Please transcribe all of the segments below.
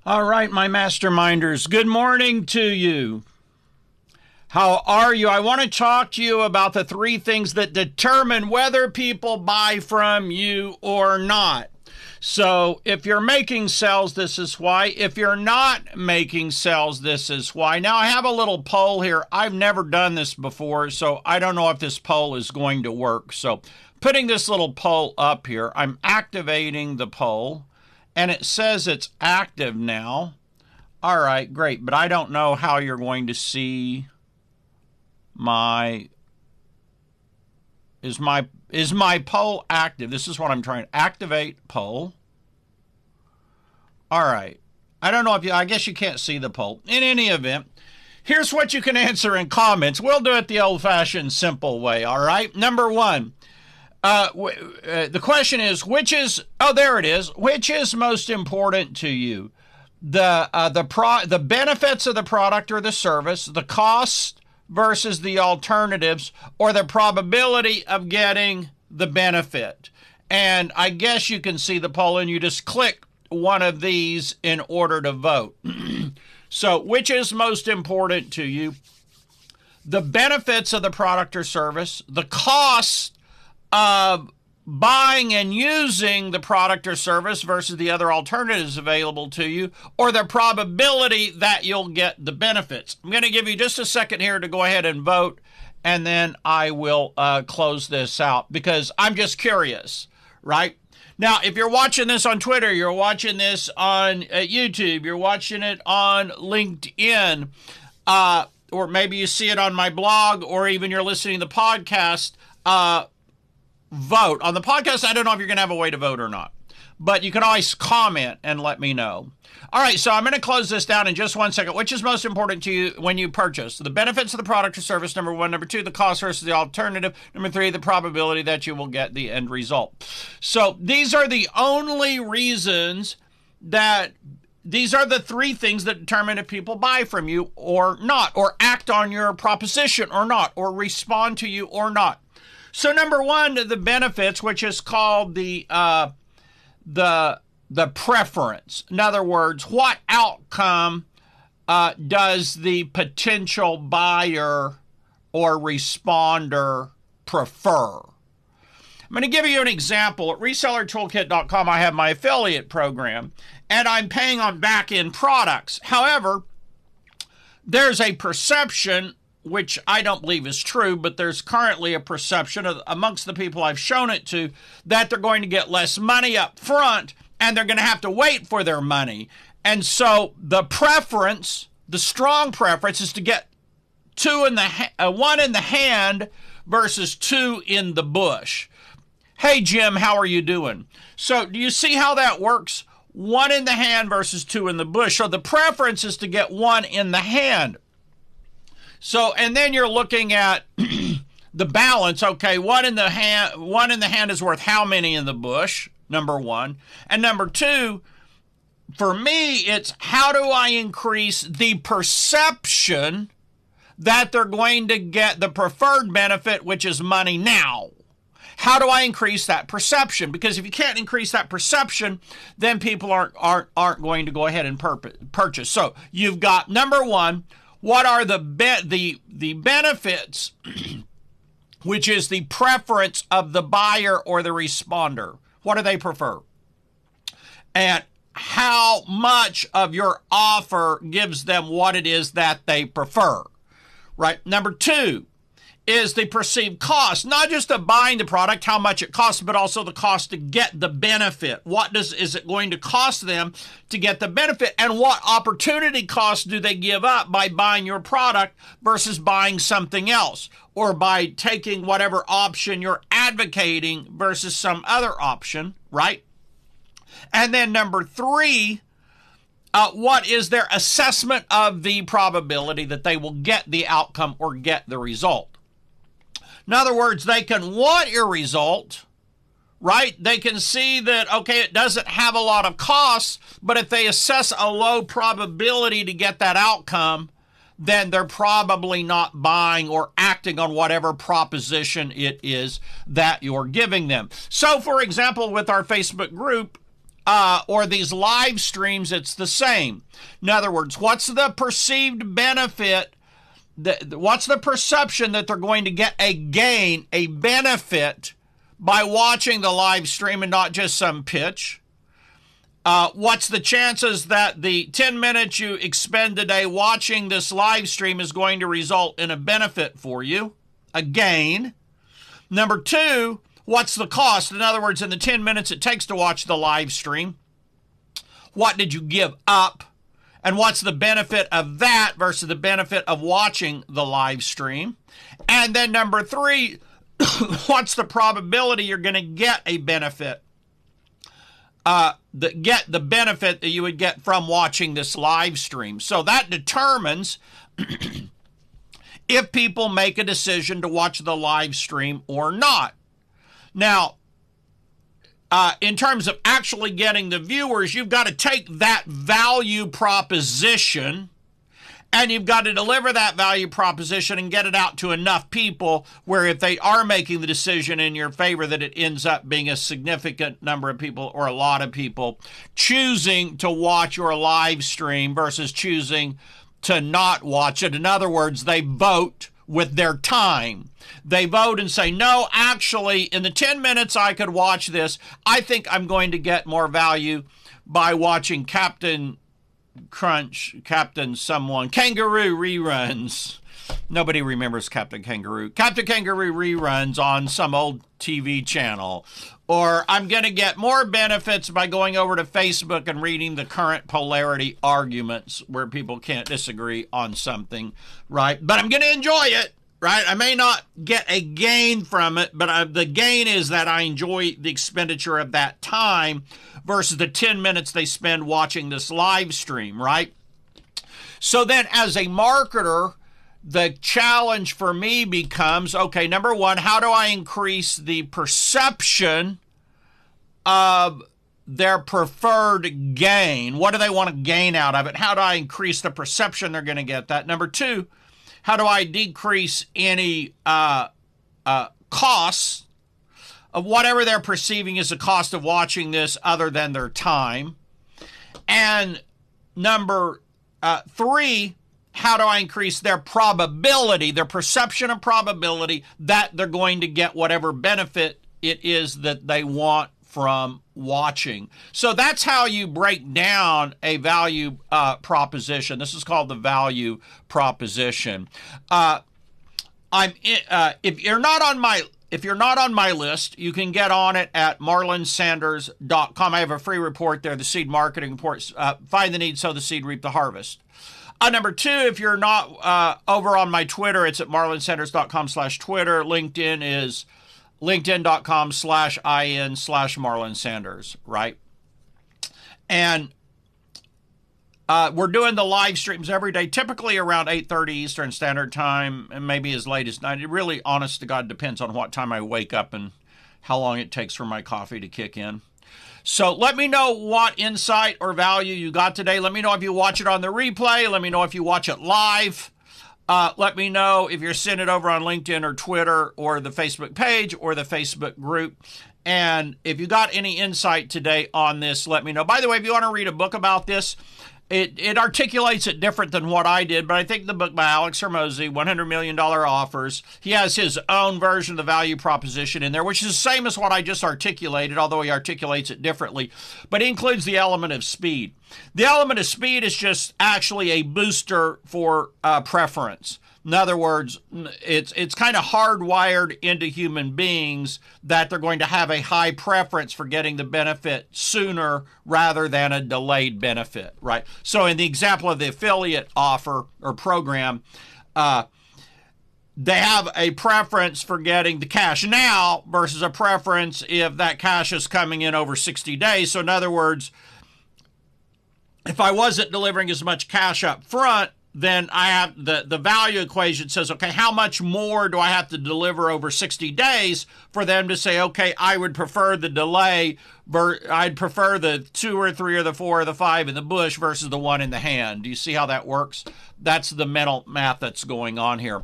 All right, my masterminders, good morning to you. How are you? I want to talk to you about the three things that determine whether people buy from you or not. So if you're making sales, this is why. If you're not making sales, this is why. Now, I have a little poll here. I've never done this before, so I don't know if this poll is going to work. So putting this little poll up here, I'm activating the poll. And it says it's active now. All right, great. But I don't know how you're going to see my... Is my poll active? This is what I'm trying to activate poll. All right. I don't know if you... I guess you can't see the poll. In any event, here's what you can answer in comments. We'll do it the old-fashioned, simple way, all right? Number one. The question is, which is most important to you? The benefits of the product or the service, the cost versus the alternatives, or the probability of getting the benefit? And I guess you can see the poll and you just click one of these in order to vote. So, which is most important to you? The benefits of the product or service, the cost of buying and using the product or service versus the other alternatives available to you, or the probability that you'll get the benefits. I'm going to give you just a second here to go ahead and vote, and then I will close this out because I'm just curious, right? Now, if you're watching this on Twitter, you're watching this on YouTube, you're watching it on LinkedIn, or maybe you see it on my blog, or even you're listening to the podcast, vote. On the podcast, I don't know if you're going to have a way to vote or not, but you can always comment and let me know. All right, so I'm going to close this down in just 1 second. Which is most important to you when you purchase? The benefits of the product or service, number one. Number two, the cost versus the alternative. Number three, the probability that you will get the end result. So these are the only reasons that these are the three things that determine if people buy from you or not, or act on your proposition or not, or respond to you or not. So number one, the benefits, which is called the preference. In other words, what outcome does the potential buyer or responder prefer? I'm going to give you an example. At resellertoolkit.com, I have my affiliate program, and I'm paying on back-end products. However, there's a perception, which I don't believe is true, but there's currently a perception amongst the people I've shown it to that they're going to get less money up front and they're going to have to wait for their money. And so the preference, the strong preference, is to get one in the hand versus two in the bush. Hey, Jim, how are you doing? So do you see how that works? One in the hand versus two in the bush. So the preference is to get one in the hand. So, and then you're looking at the balance. Okay, one in the hand is worth how many in the bush? Number one. And number two, for me, it's how do I increase the perception that they're going to get the preferred benefit, which is money now? How do I increase that perception? Because if you can't increase that perception, then people aren't going to go ahead and purchase. So you've got number one. What are the benefits, which is the preference of the buyer or the responder? What do they prefer? And how much of your offer gives them what it is that they prefer, right? Number two is the perceived cost, not just of buying the product, how much it costs, but also the cost to get the benefit. Is it going to cost them to get the benefit? And what opportunity cost do they give up by buying your product versus buying something else, or by taking whatever option you're advocating versus some other option, right? And then number three, what is their assessment of the probability that they will get the outcome or get the result? In other words, they can want your result, right? They can see that, okay, it doesn't have a lot of costs, but if they assess a low probability to get that outcome, then they're probably not buying or acting on whatever proposition it is that you're giving them. So, for example, with our Facebook group, or these live streams, it's the same. In other words, what's the perceived benefit? What's the perception that they're going to get a gain, a benefit by watching the live stream and not just some pitch? What's the chances that the 10 minutes you expend today watching this live stream is going to result in a benefit for you, a gain? Number two, what's the cost? In other words, in the 10 minutes it takes to watch the live stream, what did you give up? And what's the benefit of that versus the benefit of watching the live stream? And then number three, what's the probability you're going to get a benefit? Get the benefit that you would get from watching this live stream. So that determines if people make a decision to watch the live stream or not. Now, in terms of actually getting the viewers, you've got to take that value proposition and you've got to deliver that value proposition and get it out to enough people where if they are making the decision in your favor, that it ends up being a significant number of people or a lot of people choosing to watch your live stream versus choosing to not watch it. In other words, they vote with their time. They vote and say, no, actually, in the 10 minutes I could watch this, I think I'm going to get more value by watching Captain Kangaroo reruns. Nobody remembers Captain Kangaroo. Captain Kangaroo reruns on some old TV channel. Or I'm going to get more benefits by going over to Facebook and reading the current polarity arguments where people can't disagree on something, right? But I'm going to enjoy it, right? I may not get a gain from it, but the gain is that I enjoy the expenditure of that time versus the 10 minutes they spend watching this live stream, right? So then as a marketer, the challenge for me becomes, okay, number one, how do I increase the perception of their preferred gain? What do they want to gain out of it? How do I increase the perception they're going to get that? Number two, how do I decrease any costs of whatever they're perceiving as the cost of watching this other than their time? And number three, how do I increase their probability, their perception of probability that they're going to get whatever benefit it is that they want from watching? So that's how you break down a value proposition. This is called the value proposition. If you're not on my list, you can get on it at marlonsanders.com. I have a free report there, the seed marketing report. Find the need, sow the seed, reap the harvest. Number two, if you're not over on my Twitter, it's at marlonsanders.com/Twitter. LinkedIn is linkedin.com/in/marlonsanders, right? And we're doing the live streams every day, typically around 8:30 Eastern Standard Time, and maybe as late as 9. It really, honest to God, depends on what time I wake up and how long it takes for my coffee to kick in. So let me know what insight or value you got today. Let me know if you watch it on the replay. Let me know if you watch it live. Let me know if you're seeing it over on LinkedIn or Twitter or the Facebook page or the Facebook group. And if you got any insight today on this, let me know. By the way, if you want to read a book about this, it articulates it different than what I did, but I think the book by Alex Hormozi, $100 Million Offers, he has his own version of the value proposition in there, which is the same as what I just articulated, although he articulates it differently, but he includes the element of speed. The element of speed is just actually a booster for preference. In other words, it's kind of hardwired into human beings that they're going to have a high preference for getting the benefit sooner rather than a delayed benefit, right? So in the example of the affiliate offer or program, they have a preference for getting the cash now versus a preference if that cash is coming in over 60 days. So in other words, if I wasn't delivering as much cash up front, then I have the value equation says, okay, how much more do I have to deliver over 60 days for them to say, okay, I would prefer the delay, I'd prefer the 2 or 3 or the 4 or the 5 in the bush versus the 1 in the hand. Do you see how that works? That's the mental math that's going on here.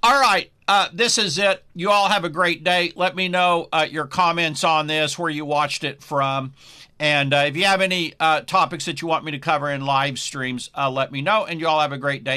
All right, this is it. You all have a great day. Let me know your comments on this, where you watched it from. And if you have any topics that you want me to cover in live streams, let me know. And you all have a great day.